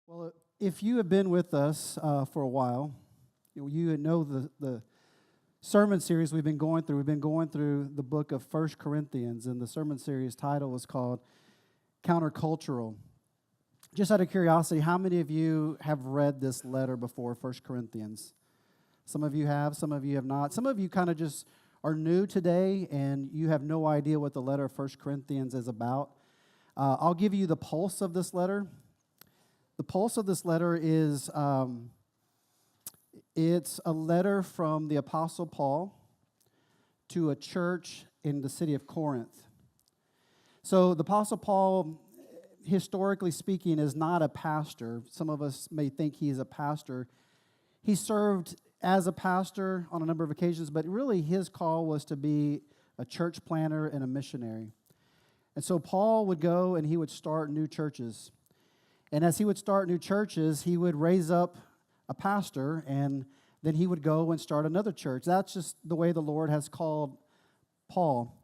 Well, if you have been with us for a while, you know the sermon series we've been going through. We've been going through the book of 1 Corinthians, and the sermon series title was called Countercultural. Just out of curiosity, how many of you have read this letter before, 1 Corinthians? Some of you have, some of you have not. Some of you kind of just are new today, and you have no idea what the letter of 1 Corinthians is about. I'll give you the pulse of this letter. The pulse of this letter is, it's a letter from the Apostle Paul to a church in the city of Corinth. So the Apostle Paul, historically speaking, is not a pastor. Some of us may think he's a pastor. He served as a pastor on a number of occasions, but really his call was to be a church planter and a missionary. And so Paul would go and he would start new churches. And as he would start new churches, he would raise up a pastor, and then he would go and start another church. That's just the way the Lord has called Paul.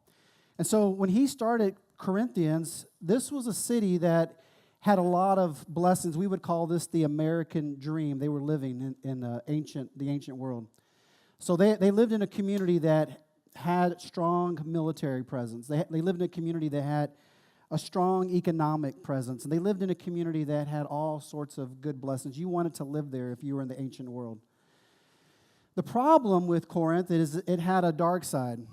And so when he started Corinthians, this was a city that had a lot of blessings. We would call this the American dream. They were living in the ancient world. So they lived in a community that had strong military presence. They lived in a community that had a strong economic presence. And they lived in a community that had all sorts of good blessings. You wanted to live there if you were in the ancient world. The problem with Corinth is it had a dark side.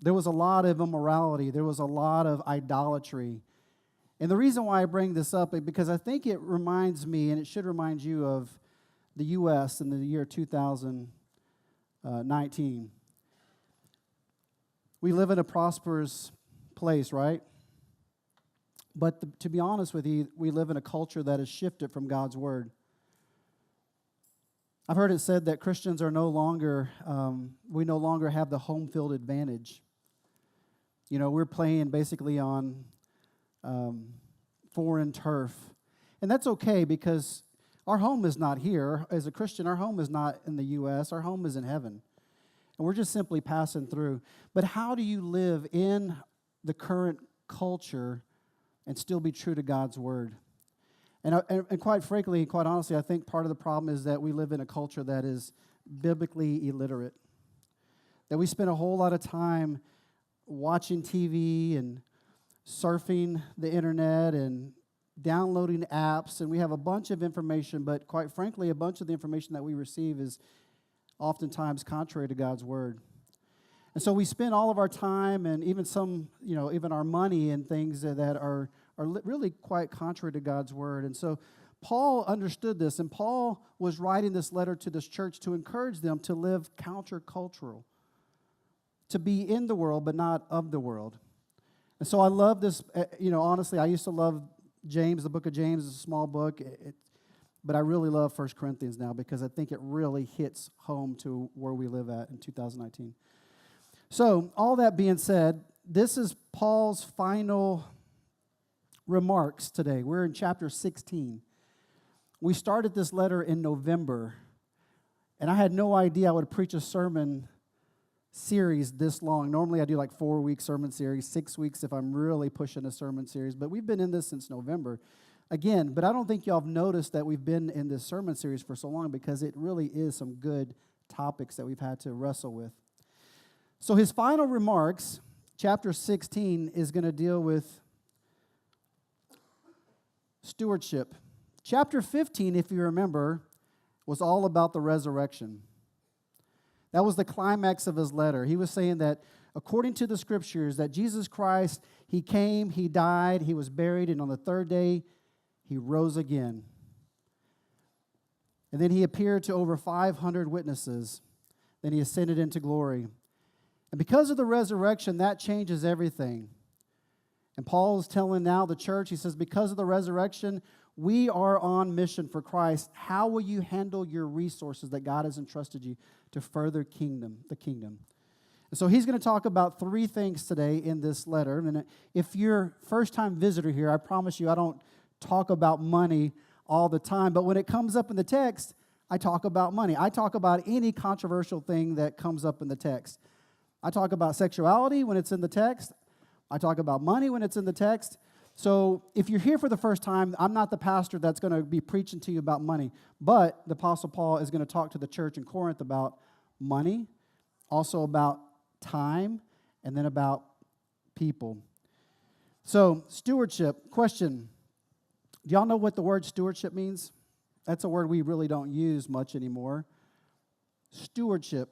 There was a lot of immorality. There was a lot of idolatry. And the reason why I bring this up is because I think it reminds me, and it should remind you, of the U.S. in the year 2019. We live in a prosperous place, right? But to be honest with you, we live in a culture that has shifted from God's Word. I've heard it said that Christians are no longer, we no longer have the home field advantage. You know, we're playing basically on foreign turf. And that's okay because our home is not here. As a Christian, our home is not in the U.S., our home is in heaven. And we're just simply passing through. But how do you live in the current culture and still be true to God's Word? And quite frankly, quite honestly, I think part of the problem is that we live in a culture that is biblically illiterate. That we spend a whole lot of time watching TV and surfing the internet and downloading apps, and we have a bunch of information, but quite frankly, a bunch of the information that we receive is oftentimes contrary to God's Word. And so we spend all of our time and even some, even our money in things that are really quite contrary to God's Word. And so Paul understood this, and Paul was writing this letter to this church to encourage them to live countercultural, to be in the world but not of the world. And so I love this, honestly, I used to love James, the book of James. It's a small book, but I really love 1 Corinthians now because I think it really hits home to where we live at in 2019. So, all that being said, this is Paul's final remarks today. We're in chapter 16. We started this letter in November, and I had no idea I would preach a sermon series this long. Normally, I do like 4-week sermon series, 6 weeks if I'm really pushing a sermon series, but we've been in this since November. Again, but I don't think y'all have noticed that we've been in this sermon series for so long because it really is some good topics that we've had to wrestle with. So his final remarks, chapter 16, is going to deal with stewardship. Chapter 15, if you remember, was all about the resurrection. That was the climax of his letter. He was saying that according to the Scriptures, that Jesus Christ, He came, He died, He was buried, and on the third day, He rose again. And then He appeared to over 500 witnesses. Then He ascended into glory. And because of the resurrection, that changes everything. And Paul is telling now the church, he says, because of the resurrection, we are on mission for Christ. How will you handle your resources that God has entrusted you to further the kingdom? And so he's going to talk about 3 things today in this letter. And if you're a first-time visitor here, I promise you I don't talk about money all the time. But when it comes up in the text, I talk about money. I talk about any controversial thing that comes up in the text. I talk about sexuality when it's in the text. I talk about money when it's in the text. So if you're here for the first time, I'm not the pastor that's going to be preaching to you about money, but the Apostle Paul is going to talk to the church in Corinth about money, also about time, and then about people. So stewardship, question, do y'all know what the word stewardship means? That's a word we really don't use much anymore. Stewardship.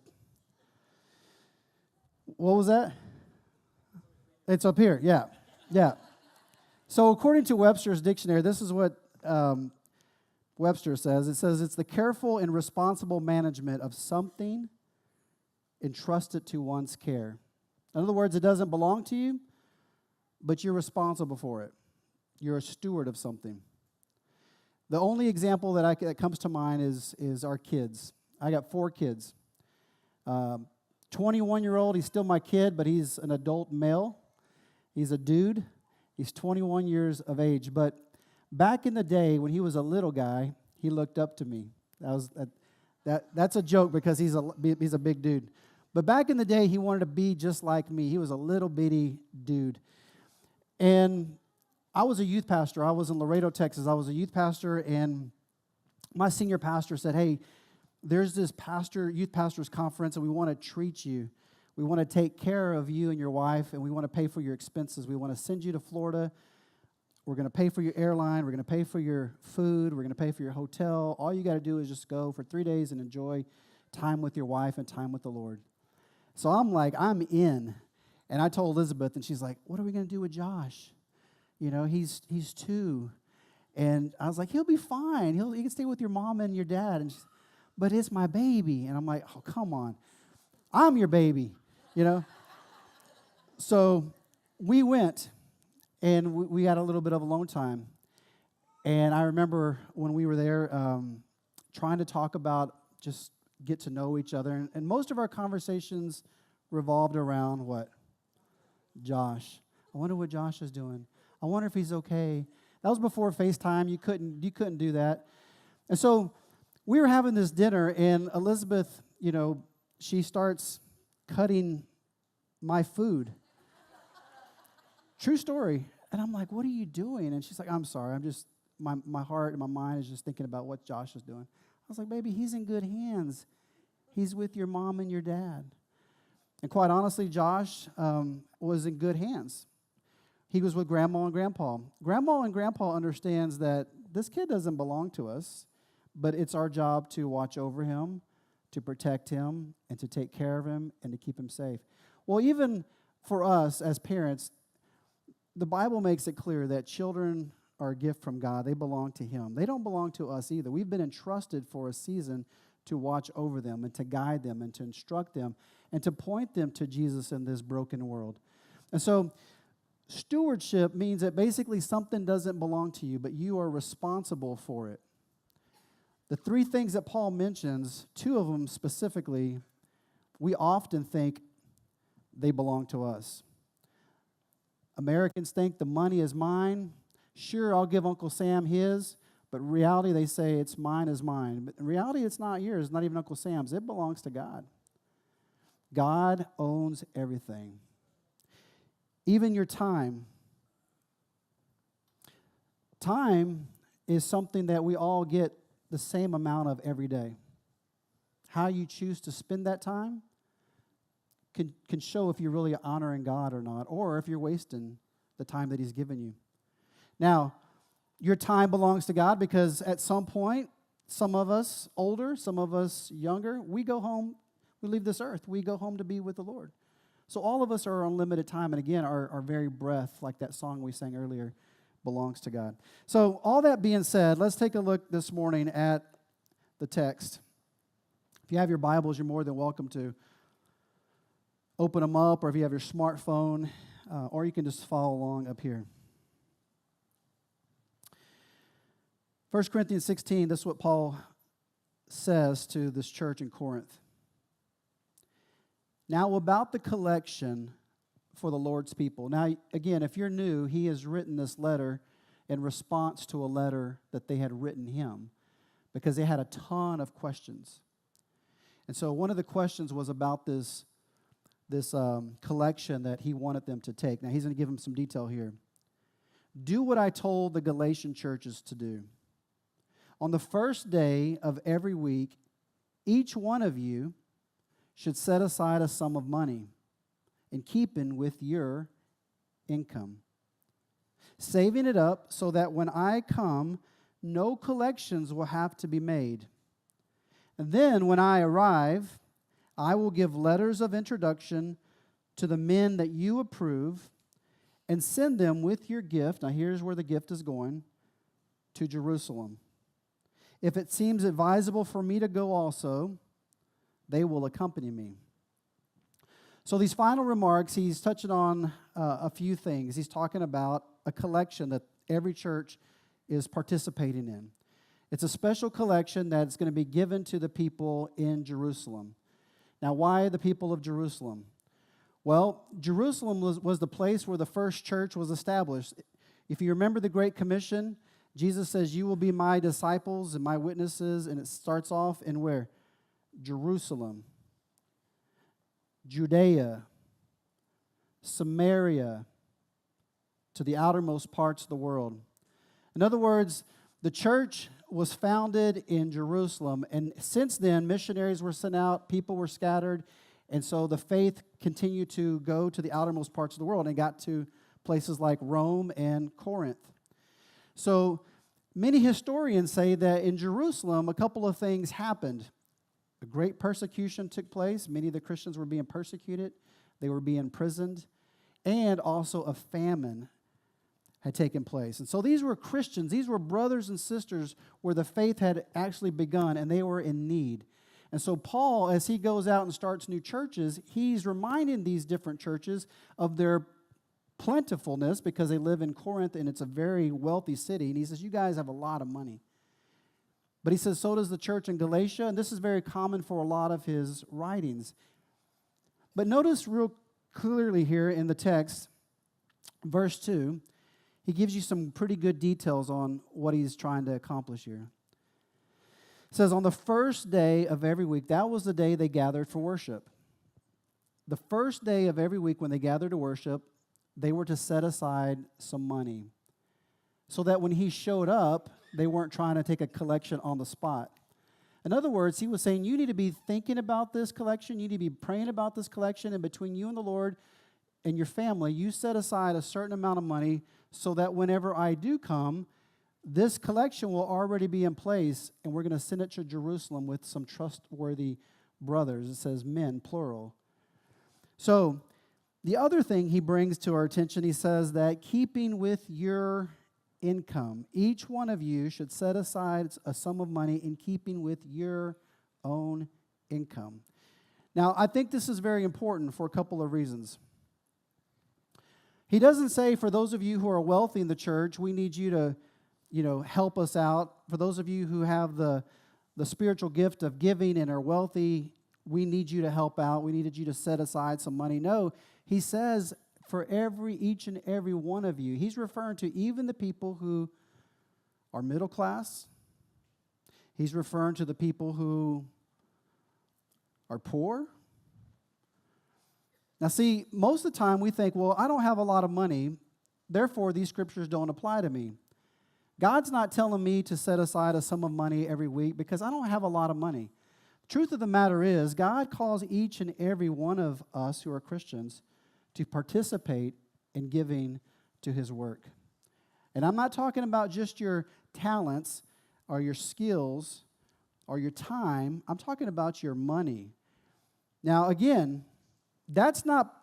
What was that? It's up here, yeah. So according to Webster's dictionary, this is what Webster says. It says it's the careful and responsible management of something entrusted to one's care. In other words, it doesn't belong to you, but you're responsible for it. You're a steward of something. The only example that comes to mind is our kids. I got 4 kids. 21-year-old, he's still my kid, but he's an adult male. He's a dude. He's 21 years of age. But back in the day when he was a little guy, he looked up to me. That's a joke because he's a big dude. But back in the day, he wanted to be just like me. He was a little bitty dude. And I was a youth pastor. I was in Laredo, Texas. I was a youth pastor, and my senior pastor said, hey, there's this youth pastors conference, and we want to treat you. We want to take care of you and your wife, and we want to pay for your expenses. We want to send you to Florida. We're going to pay for your airline. We're going to pay for your food. We're going to pay for your hotel. All you got to do is just go for 3 days and enjoy time with your wife and time with the Lord. So I'm like, I'm in. And I told Elizabeth, and she's like, what are we going to do with Josh? You know, he's 2. And I was like, he'll be fine. He can stay with your mom and your dad. And but it's my baby. And I'm like, oh, come on. I'm your baby, you know. So we went, and we had a little bit of alone time. And I remember when we were there trying to talk about just get to know each other. And most of our conversations revolved around what? Josh. I wonder what Josh is doing. I wonder if he's okay. That was before FaceTime. You couldn't do that. And so we were having this dinner, and Elizabeth, you know, she starts cutting my food. True story. And I'm like, what are you doing? And she's like, I'm sorry. I'm just, my heart and my mind is just thinking about what Josh is doing. I was like, baby, he's in good hands. He's with your mom and your dad. And quite honestly, Josh was in good hands. He was with Grandma and Grandpa. Grandma and Grandpa understands that this kid doesn't belong to us, but it's our job to watch over him, to protect him, and to take care of him, and to keep him safe. Well, even for us as parents, the Bible makes it clear that children are a gift from God. They belong to Him. They don't belong to us either. We've been entrusted for a season to watch over them and to guide them and to instruct them and to point them to Jesus in this broken world. And so stewardship means that basically something doesn't belong to you, but you are responsible for it. The 3 things that Paul mentions, 2 of them specifically, we often think they belong to us. Americans think the money is mine. Sure, I'll give Uncle Sam his, but in reality, they say it's mine is mine. But in reality, it's not yours, not even Uncle Sam's. It belongs to God. God owns everything. Even your time. Time is something that we all get the same amount of every day. How you choose to spend that time can show if you're really honoring God or not, or if you're wasting the time that He's given you. Now, your time belongs to God because at some point, some of us older, some of us younger, we go home, we leave this earth, we go home to be with the Lord. So all of us are on limited time, and again, our very breath, like that song we sang earlier, belongs to God. So all that being said, let's take a look this morning at the text. If you have your Bibles, you're more than welcome to open them up, or if you have your smartphone, or you can just follow along up here. 1 Corinthians 16, this is what Paul says to this church in Corinth. Now about the collection for the Lord's people. Now, again, if you're new, he has written this letter in response to a letter that they had written him because they had a ton of questions. And so one of the questions was about this collection that he wanted them to take. Now, he's going to give them some detail here. do what I told the Galatian churches to do. On the first day of every week, each one of you should set aside a sum of money in keeping with your income, saving it up so that when I come, no collections will have to be made. And then when I arrive, I will give letters of introduction to the men that you approve and send them with your gift. Now here's where the gift is going, to Jerusalem. If it seems advisable for me to go also, they will accompany me. So these final remarks, he's touching on a few things. He's talking about a collection that every church is participating in. It's a special collection that's going to be given to the people in Jerusalem. Now, why the people of Jerusalem? Well, Jerusalem was the place where the first church was established. If you remember the Great Commission, Jesus says, you will be my disciples and my witnesses, and it starts off in where? Jerusalem, Judea, Samaria, to the outermost parts of the world. In other words, the church was founded in Jerusalem, and since then, missionaries were sent out, people were scattered, and so the faith continued to go to the outermost parts of the world and got to places like Rome and Corinth. So many historians say that in Jerusalem, a couple of things happened. A great persecution took place. Many of the Christians were being persecuted. They were being imprisoned. And also a famine had taken place. And so these were Christians. These were brothers and sisters where the faith had actually begun, and they were in need. And so Paul, as he goes out and starts new churches, he's reminding these different churches of their plentifulness because they live in Corinth, and it's a very wealthy city. And he says, you guys have a lot of money. But he says, so does the church in Galatia, and this is very common for a lot of his writings. But notice real clearly here in the text, verse 2, he gives you some pretty good details on what he's trying to accomplish here. It says, on the first day of every week, that was the day they gathered for worship. The first day of every week when they gathered to worship, they were to set aside some money so that when he showed up, they weren't trying to take a collection on the spot. In other words, he was saying, you need to be thinking about this collection, you need to be praying about this collection, and between you and the Lord and your family, you set aside a certain amount of money so that whenever I do come, this collection will already be in place, and we're going to send it to Jerusalem with some trustworthy brothers. It says men, plural. So the other thing he brings to our attention, he says that keeping with your income, each one of you should set aside a sum of money in keeping with your own income. Now, I think this is very important for a couple of reasons. He doesn't say, for those of you who are wealthy in the church, we need you to, help us out. For those of you who have the spiritual gift of giving and are wealthy, we need you to help out. We needed you to set aside some money. No, he says, for each and every one of you. He's referring to even the people who are middle class. He's referring to the people who are poor. Now, see, most of the time we think, well, I don't have a lot of money, therefore these scriptures don't apply to me. God's not telling me to set aside a sum of money every week because I don't have a lot of money. The truth of the matter is, God calls each and every one of us who are Christians to participate in giving to his work. And I'm not talking about just your talents or your skills or your time. I'm talking about your money. Now, again, that's not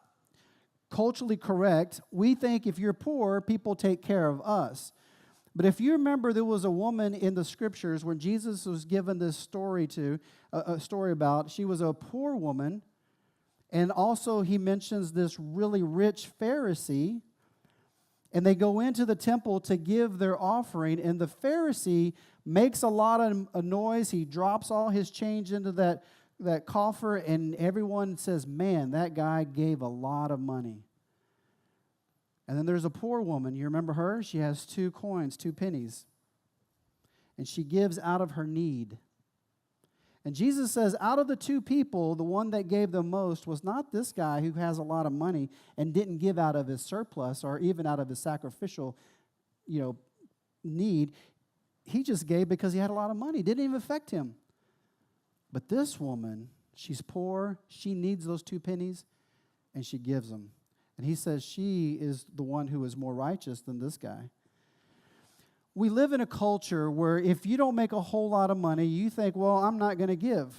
culturally correct. We think if you're poor, people take care of us. But if you remember, there was a woman in the scriptures when Jesus was given this story about, she was a poor woman. And also he mentions this really rich Pharisee. And they go into the temple to give their offering. And the Pharisee makes a lot of noise. He drops all his change into that coffer. And everyone says, man, that guy gave a lot of money. And then there's a poor woman. You remember her? She has 2 coins, 2 pennies. And she gives out of her need. And Jesus says, out of the 2 people, the one that gave the most was not this guy who has a lot of money and didn't give out of his surplus or even out of his sacrificial need. He just gave because he had a lot of money. It didn't even affect him. But this woman, she's poor. She needs those 2 pennies, and she gives them. And he says she is the one who is more righteous than this guy. We live in a culture where if you don't make a whole lot of money, you think, well, I'm not going to give.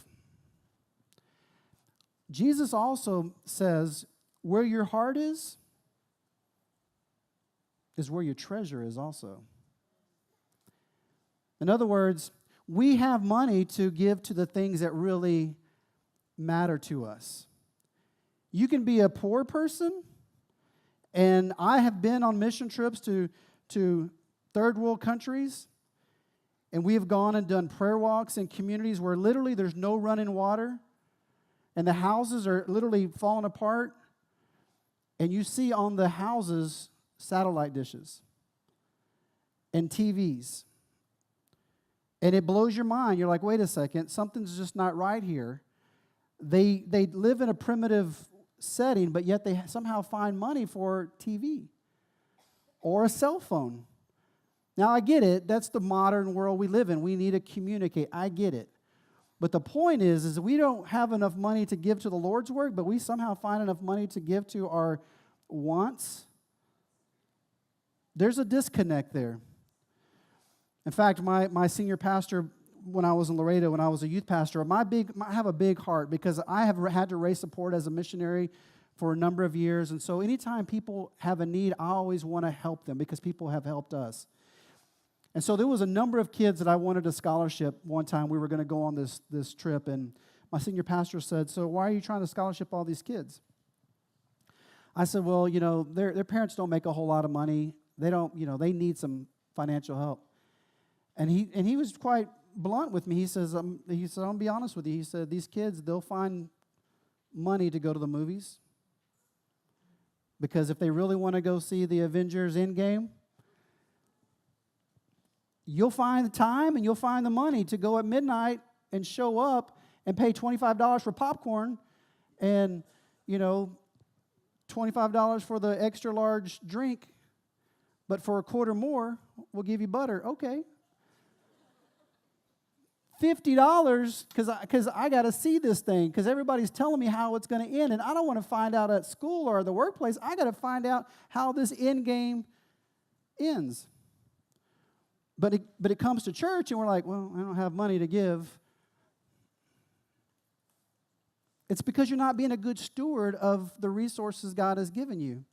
Jesus also says, where your heart is where your treasure is also. In other words, we have money to give to the things that really matter to us. You can be a poor person, and I have been on mission trips to third world countries, and we have gone and done prayer walks in communities where literally there's no running water, and the houses are literally falling apart, and you see on the houses satellite dishes and TVs. And it blows your mind. You're like, wait a second, something's just not right here. They live in a primitive setting, but yet they somehow find money for TV or a cell phone. Now, I get it. That's the modern world we live in. We need to communicate. I get it. But the point is we don't have enough money to give to the Lord's work, but we somehow find enough money to give to our wants. There's a disconnect there. In fact, my senior pastor, when I was in Laredo, when I was a youth pastor, I have a big heart because I have had to raise support as a missionary for a number of years. And so anytime people have a need, I always want to help them because people have helped us. And so there was a number of kids that I wanted a scholarship. One time we were going to go on this trip, and my senior pastor said, so why are you trying to scholarship all these kids? I said, well, their parents don't make a whole lot of money. They don't, they need some financial help. And he was quite blunt with me. He said, I'm going to be honest with you. He said, these kids, they'll find money to go to the movies. Because if they really want to go see the Avengers Endgame, you'll find the time and you'll find the money to go at midnight and show up and pay $25 for popcorn and, $25 for the extra large drink, but for a quarter more, we'll give you butter. Okay. $50 because I got to see this thing because everybody's telling me how it's going to end, and I don't want to find out at school or the workplace. I got to find out how this end game ends. But it comes to church, and we're like, well, I don't have money to give. It's because you're not being a good steward of the resources God has given you.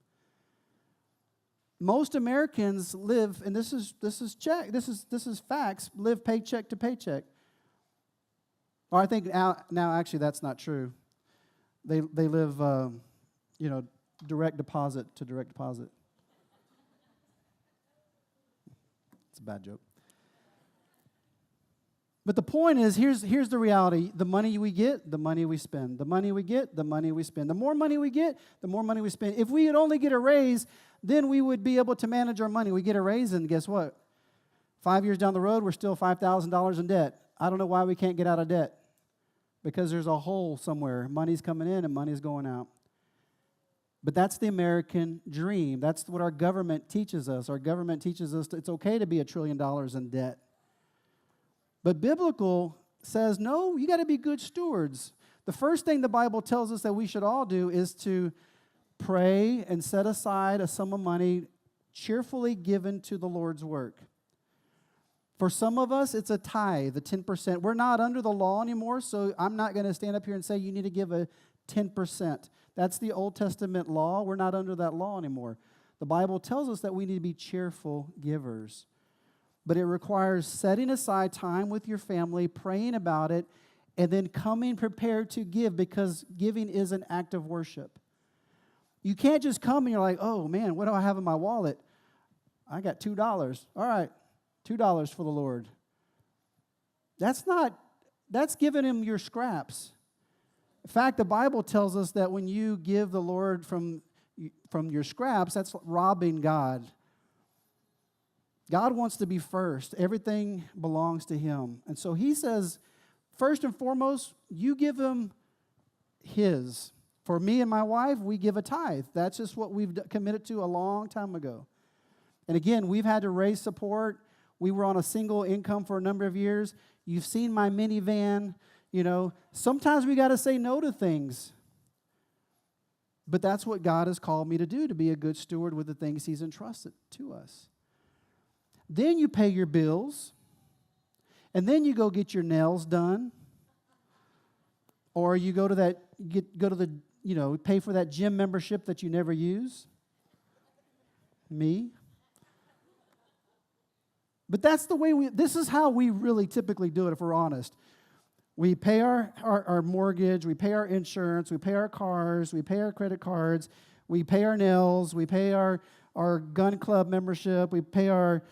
Most Americans live, and this is facts, live paycheck to paycheck. Or I think now actually that's not true. They live, direct deposit to direct deposit. It's a bad joke. But the point is, here's the reality. The money we get, the money we spend. The money we get, the money we spend. The more money we get, the more money we spend. If we would only get a raise, then we would be able to manage our money. We get a raise, and guess what? 5 years down the road, we're still $5,000 in debt. I don't know why we can't get out of debt. Because there's a hole somewhere. Money's coming in and money's going out. But that's the American dream. That's what our government teaches us. Our government teaches us it's okay to be $1 trillion in debt. But biblical says, no, you got to be good stewards. The first thing the Bible tells us that we should all do is to pray and set aside a sum of money cheerfully given to the Lord's work. For some of us, it's a tithe, the 10%. We're not under the law anymore, so I'm not going to stand up here and say you need to give a 10%. That's the Old Testament law. We're not under that law anymore. The Bible tells us that we need to be cheerful givers. But it requires setting aside time with your family, praying about it, and then coming prepared to give because giving is an act of worship. You can't just come and you're like, oh, man, what do I have in my wallet? I got $2. All right. $2 for the Lord. That's giving him your scraps. In fact, the Bible tells us that when you give the Lord from your scraps, that's robbing God. God wants to be first. Everything belongs to him. And so he says, first and foremost, you give him his. For me and my wife, we give a tithe. That's just what we've committed to a long time ago. And again, we've had to raise support. We were on a single income for a number of years. You've seen my minivan. Sometimes we got to say no to things. But that's what God has called me to do, to be a good steward with the things He's entrusted to us. Then you pay your bills, and then you go get your nails done, or you go to pay for that gym membership that you never use. Me. But that's the way this is how we really typically do it, if we're honest. We pay our mortgage, we pay our insurance, we pay our cars, we pay our credit cards, we pay our nails, we pay our gun club membership, we pay our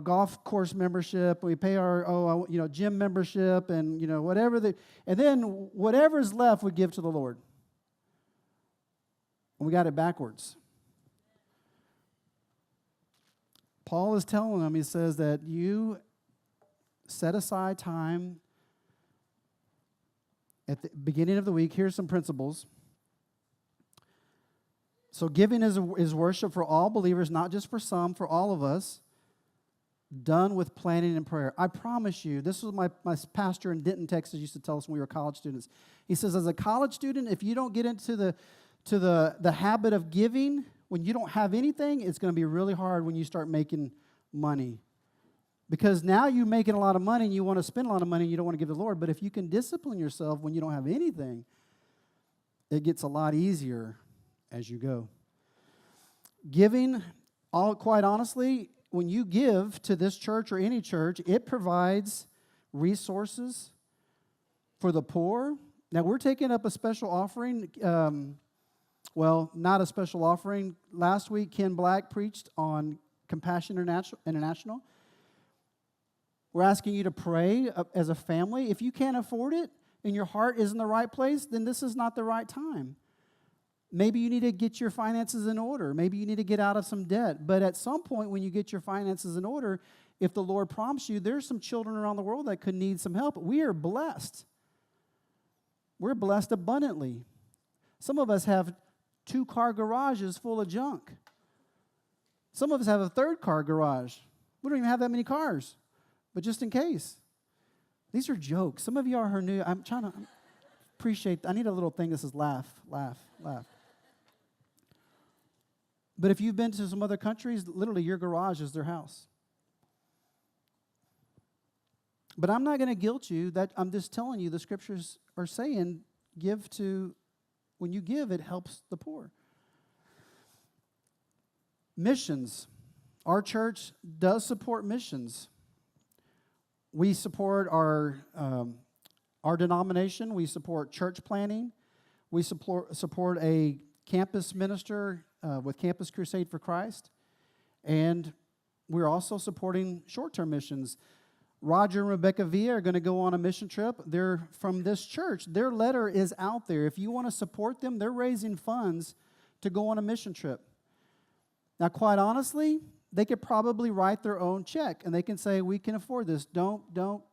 golf course membership, we pay our gym membership, and whatever and then whatever's left we give to the Lord. And we got it backwards. Paul is telling them, he says that you set aside time at the beginning of the week. Here's some principles. So giving is worship for all believers, not just for some, for all of us, done with planning and prayer. I promise you, this was my pastor in Denton, Texas, used to tell us when we were college students. He says, as a college student, if you don't get into the habit of giving, when you don't have anything, it's going to be really hard when you start making money. Because now you're making a lot of money and you want to spend a lot of money and you don't want to give to the Lord. But if you can discipline yourself when you don't have anything, it gets a lot easier as you go. Giving, quite honestly, when you give to this church or any church, it provides resources for the poor. Now, we're taking up a special offering. Not a special offering. Last week, Ken Black preached on Compassion International. We're asking you to pray as a family. If you can't afford it and your heart is in the right place, then this is not the right time. Maybe you need to get your finances in order. Maybe you need to get out of some debt. But at some point when you get your finances in order, if the Lord prompts you, there's some children around the world that could need some help. We are blessed. We're blessed abundantly. Some of us have 2-car garages full of junk. Some of us have a 3rd-car garage. We don't even have that many cars. But just in case. These are jokes. Some of you are new. I'm trying to appreciate. I need a little thing that says laugh, laugh, laugh. But if you've been to some other countries, literally your garage is their house. But I'm not going to guilt you. That I'm just telling you the scriptures are saying when you give, it helps the poor. Missions. Our church does support missions. We support our denomination. We support church planning. We support a campus minister with Campus Crusade for Christ. And we're also supporting short-term missions. Roger and Rebecca Villa are going to go on a mission trip. They're from this church. Their letter is out there. If you want to support them, they're raising funds to go on a mission trip. Now, quite honestly, they could probably write their own check, and they can say, we can afford this. Don't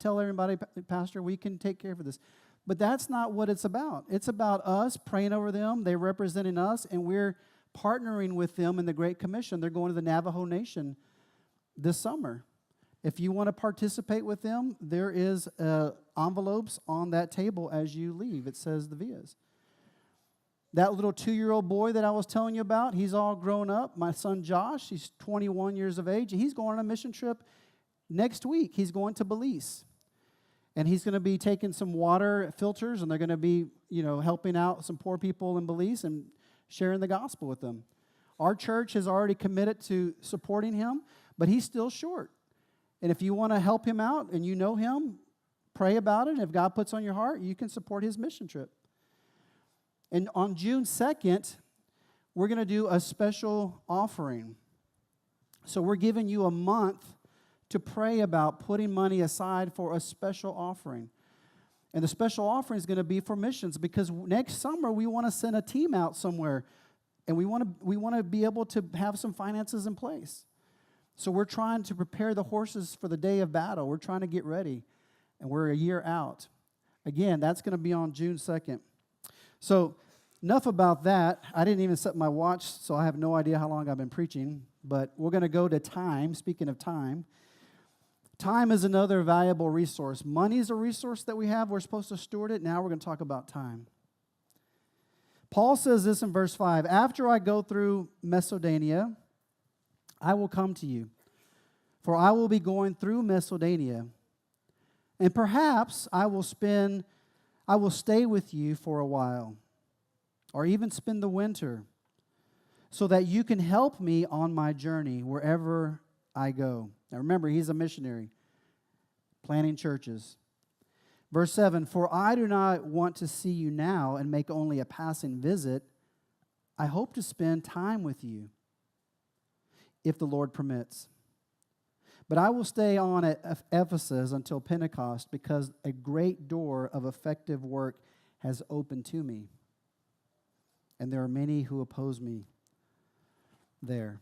tell everybody, Pastor, we can take care of this. But that's not what it's about. It's about us praying over them. They're representing us, and we're partnering with them in the Great Commission. They're going to the Navajo Nation this summer. If you want to participate with them, there is envelopes on that table as you leave. It says the Villas. That little 2-year-old boy that I was telling you about, he's all grown up. My son Josh, he's 21 years of age. He's going on a mission trip next week. He's going to Belize. And he's going to be taking some water filters, and they're going to be, helping out some poor people in Belize and sharing the gospel with them. Our church has already committed to supporting him, but he's still short. And if you want to help him out and you know him, pray about it. And if God puts on your heart, you can support his mission trip. And on June 2nd, we're going to do a special offering. So we're giving you a month to pray about putting money aside for a special offering. And the special offering is going to be for missions, because next summer we want to send a team out somewhere, and we want to be able to have some finances in place. So we're trying to prepare the horses for the day of battle. We're trying to get ready, and we're a year out. Again, that's going to be on June 2nd. So enough about that. I didn't even set my watch, so I have no idea how long I've been preaching. but we're going to go to time. Speaking of time, time is another valuable resource. Money is a resource that we have. We're supposed to steward it. Now we're going to talk about time. Paul says this in verse 5, "After I go through Macedonia, I will come to you, for I will be going through Macedonia, and perhaps I will stay with you for a while, or even spend the winter, so that you can help me on my journey wherever I go." Now remember, he's a missionary, planting churches. Verse 7, "For I do not want to see you now and make only a passing visit. I hope to spend time with you, if the Lord permits. But I will stay on at Ephesus until Pentecost, because a great door of effective work has opened to me, and there are many who oppose me there."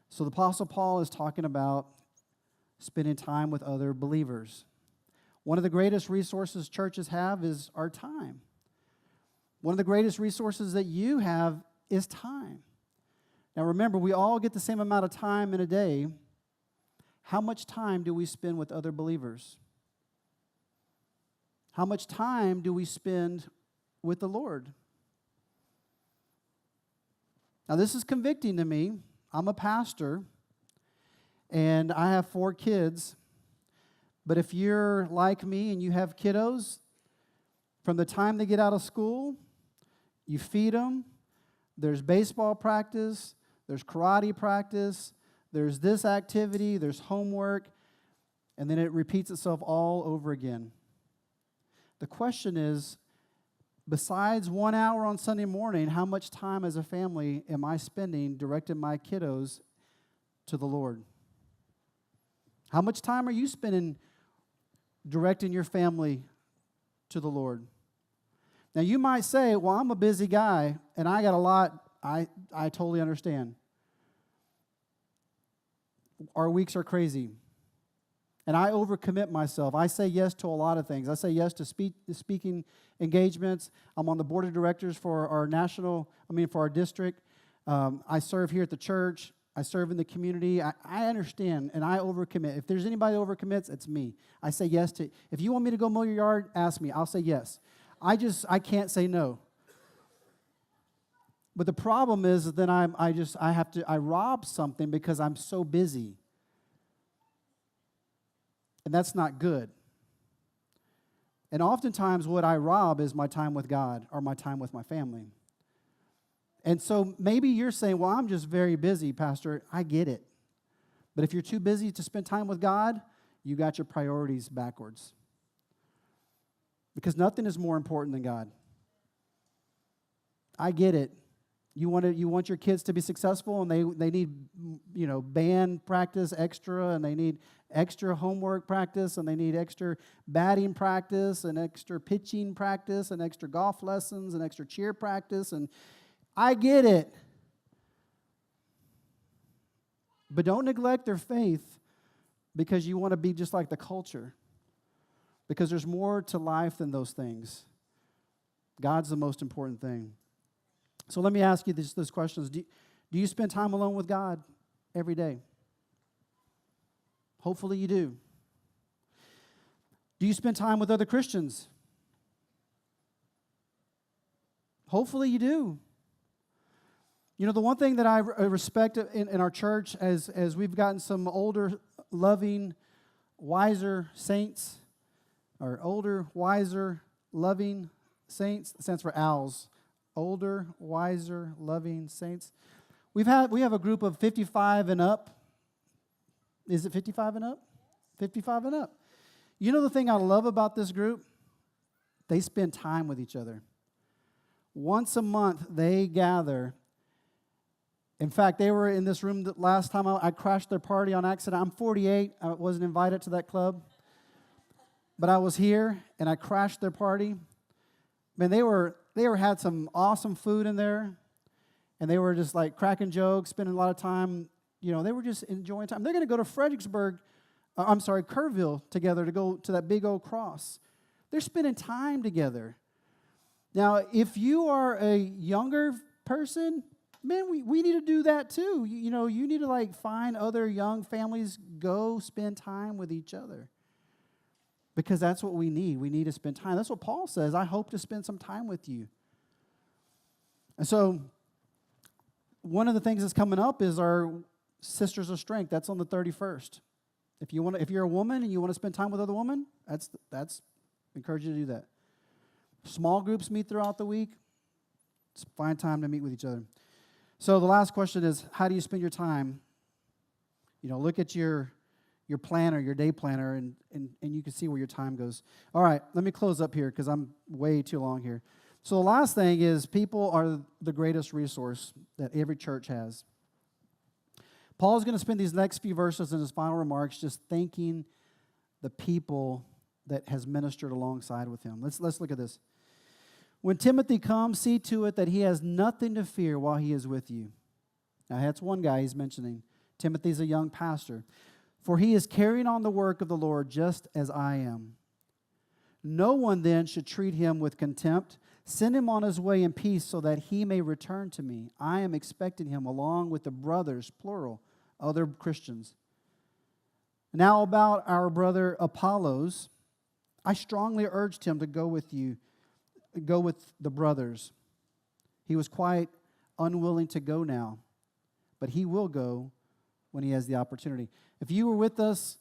So the Apostle Paul is talking about spending time with other believers. One of the greatest resources churches have is our time. One of the greatest resources that you have is time. Now remember, we all get the same amount of time in a day. How much time do we spend with other believers? How much time do we spend with the Lord? Now this is convicting to me. I'm a pastor, and I have 4 kids. But if you're like me and you have kiddos, from the time they get out of school, you feed them, there's baseball practice, there's karate practice, there's this activity, there's homework, and then it repeats itself all over again. The question is, besides 1 hour on Sunday morning, how much time as a family am I spending directing my kiddos to the Lord? How much time are you spending directing your family to the Lord? Now you might say, "Well, I'm a busy guy and I got a lot." I totally understand. Our weeks are crazy. And I overcommit myself. I say yes to a lot of things. I say yes to speaking engagements. I'm on the board of directors for our for our district. I serve here at the church. I serve in the community. I understand, and I overcommit. If there's anybody that overcommits, it's me. I say yes to. If you want me to go mow your yard, ask me. I'll say yes. I can't say no. But the problem is that then I rob something because I'm so busy. And that's not good. And oftentimes what I rob is my time with God or my time with my family. And so maybe you're saying, "Well, I'm just very busy, Pastor." I get it. But if you're too busy to spend time with God, you got your priorities backwards. Because nothing is more important than God. I get it. You want your kids to be successful, and they need band practice extra, and they need extra homework practice, and they need extra batting practice, and extra pitching practice, and extra golf lessons, and extra cheer practice, and I get it. But don't neglect their faith because you want to be just like the culture. Because there's more to life than those things. God's the most important thing. So let me ask you these questions. Do you spend time alone with God every day? Hopefully you do. Do you spend time with other Christians? Hopefully you do. You know, the one thing that I respect in our church as we've gotten some older, loving, wiser saints, or older, wiser, loving saints, that stands for OWLS. Older, wiser, loving saints. We have a group of 55 and up. Is it 55 and up? 55 and up. You know the thing I love about this group? They spend time with each other. Once a month, they gather. In fact, they were in this room the last time I crashed their party on accident. I'm 48. I wasn't invited to that club. But I was here, and I crashed their party. Man, they had some awesome food in there, and they were just like cracking jokes, spending a lot of time. They were just enjoying time. They're going to go to Kerrville together to go to that big old cross. They're spending time together. Now, if you are a younger person, man, we need to do that too. You need to like find other young families, go spend time with each other. Because that's what we need. We need to spend time. That's what Paul says. I hope to spend some time with you. And so one of the things that's coming up is our Sisters of Strength. That's on the 31st. If you're a woman and you want to spend time with other women, that's I encourage you to do that. Small groups meet throughout the week. Find time to meet with each other. So the last question is, how do you spend your time? Look at your planner, your day planner, and you can see where your time goes. All right, let me close up here because I'm way too long here. So the last thing is, people are the greatest resource that every church has. Paul's going to spend these next few verses in his final remarks just thanking the people that has ministered alongside with him. Let's look at this. When Timothy comes, see to it that he has nothing to fear while he is with you. Now, that's one guy he's mentioning. Timothy's a young pastor. For he is carrying on the work of the Lord just as I am. No one then should treat him with contempt. Send him on his way in peace so that he may return to me. I am expecting him along with the brothers, plural, other Christians. Now about our brother Apollos, I strongly urged him to go with the brothers. He was quite unwilling to go now, but he will go when he has the opportunity. If you were with us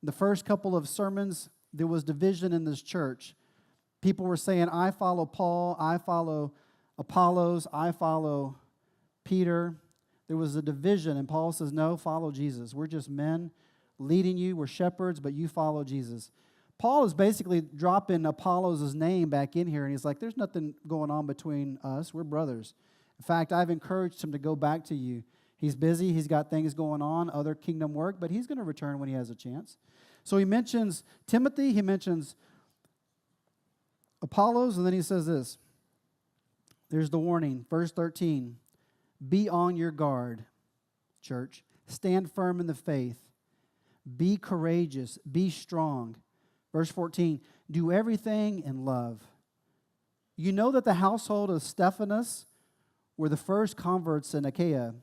the first couple of sermons, there was division in this church. People were saying, I follow Paul, I follow Apollos, I follow Peter. There was a division, and Paul says, no, follow Jesus. We're just men leading you. We're shepherds, but you follow Jesus. Paul is basically dropping Apollos' name back in here, and he's like, there's nothing going on between us. We're brothers. In fact, I've encouraged him to go back to you. He's busy. He's got things going on, other kingdom work, but he's going to return when he has a chance. So he mentions Timothy. He mentions Apollos, and then he says this. There's the warning. Verse 13. Be on your guard, church. Stand firm in the faith. Be courageous. Be strong. Verse 14. Do everything in love. You know that the household of Stephanas were the first converts in Achaia,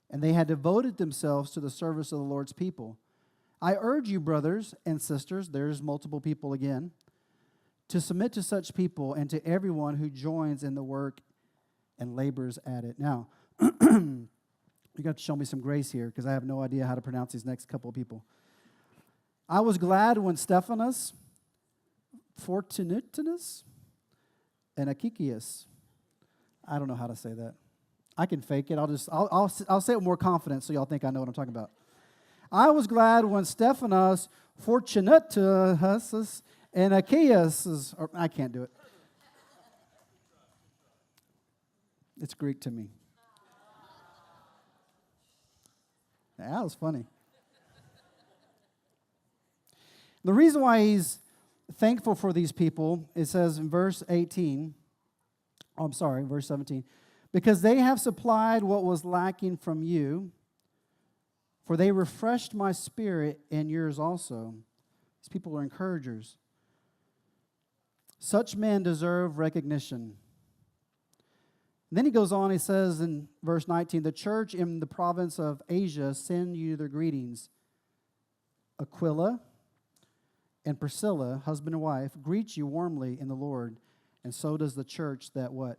and they had devoted themselves to the service of the Lord's people. I urge you, brothers and sisters, there's multiple people again, to submit to such people and to everyone who joins in the work and labors at it. Now, you got to show me some grace here because I have no idea how to pronounce these next couple of people. I was glad when Stephanas, Fortunatus, and Achikius, I don't know how to say that. I can fake it. I'll say it with more confidence so y'all think I know what I'm talking about. I was glad when Stephanas, Fortunatus, and Achaeus, I can't do it. It's Greek to me. That was funny. The reason why he's thankful for these people, it says in verse 17, because they have supplied what was lacking from you, for they refreshed my spirit and yours also. These people are encouragers. Such men deserve recognition. And then he goes on, he says in verse 19, the church in the province of Asia send you their greetings. Aquila and Priscilla, husband and wife, greet you warmly in the Lord, and so does the church that what?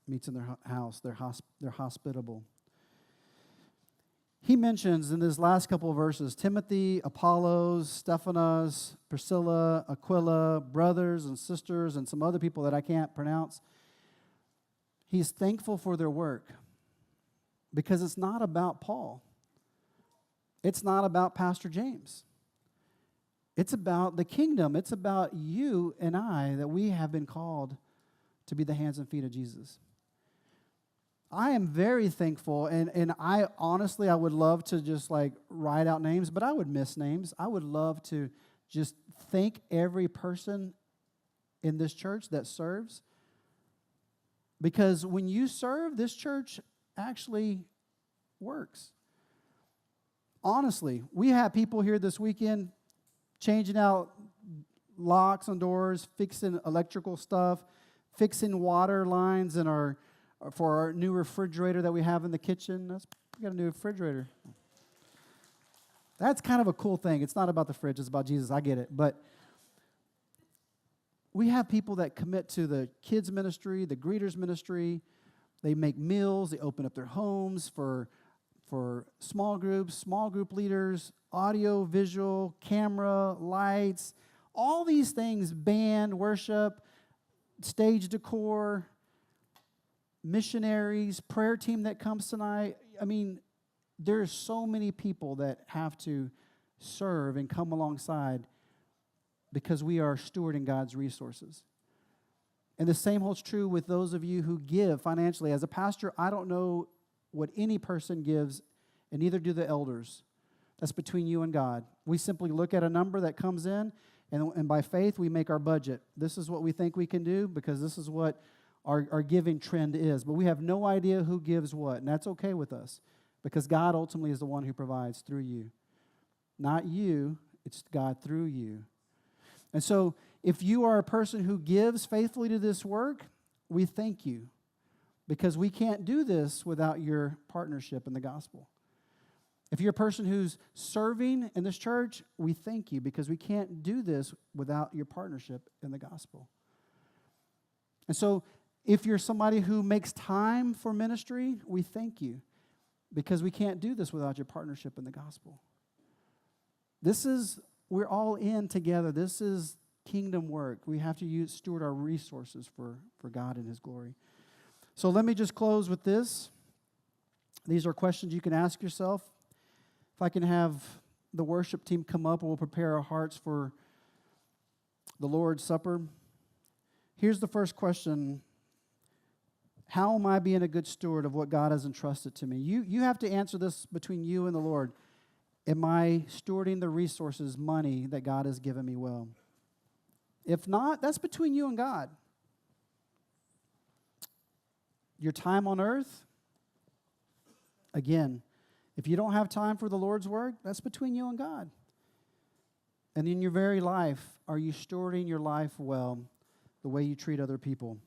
Meets in their house. They're hospitable. He mentions in this last couple of verses, Timothy, Apollos, Stephanas, Priscilla, Aquila, brothers and sisters, and some other people that I can't pronounce. He's thankful for their work because it's not about Paul. It's not about Pastor James. It's about the kingdom. It's about you and I, that we have been called to be the hands and feet of Jesus. I am very thankful, and I honestly, I would love to just like write out names, but I would miss names. I would love to just thank every person in this church that serves, because when you serve, this church actually works. Honestly, we have people here this weekend changing out locks on doors, fixing electrical stuff, fixing water lines in our for our new refrigerator that we have in the kitchen. We got a new refrigerator. That's kind of a cool thing. It's not about the fridge. It's about Jesus. I get it. But we have people that commit to the kids ministry, the greeters ministry. They make meals. They open up their homes for small groups, small group leaders, audio, visual, camera, lights, all these things, band, worship, stage decor, missionaries, prayer team that comes tonight. I mean, there's so many people that have to serve and come alongside because we are stewarding God's resources. And the same holds true with those of you who give financially. As a pastor, I don't know what any person gives, and neither do the elders. That's between you and God. We simply look at a number that comes in, and by faith, we make our budget. This is what we think we can do because this is what our giving trend is. But we have no idea who gives what, and that's okay with us because God ultimately is the one who provides through you. Not you, it's God through you. And so if you are a person who gives faithfully to this work, we thank you because we can't do this without your partnership in the gospel. If you're a person who's serving in this church, we thank you because we can't do this without your partnership in the gospel. And so if you're somebody who makes time for ministry, we thank you because we can't do this without your partnership in the gospel. We're all in together. This is kingdom work. We have to steward our resources for God and His glory. So let me just close with this. These are questions you can ask yourself. If I can have the worship team come up, we'll prepare our hearts for the Lord's Supper. Here's the first question. How am I being a good steward of what God has entrusted to me? You have to answer this between you and the Lord. Am I stewarding the resources, money that God has given me well? If not, that's between you and God. Your time on earth, again, if you don't have time for the Lord's work, that's between you and God. And in your very life, are you stewarding your life well, the way you treat other people?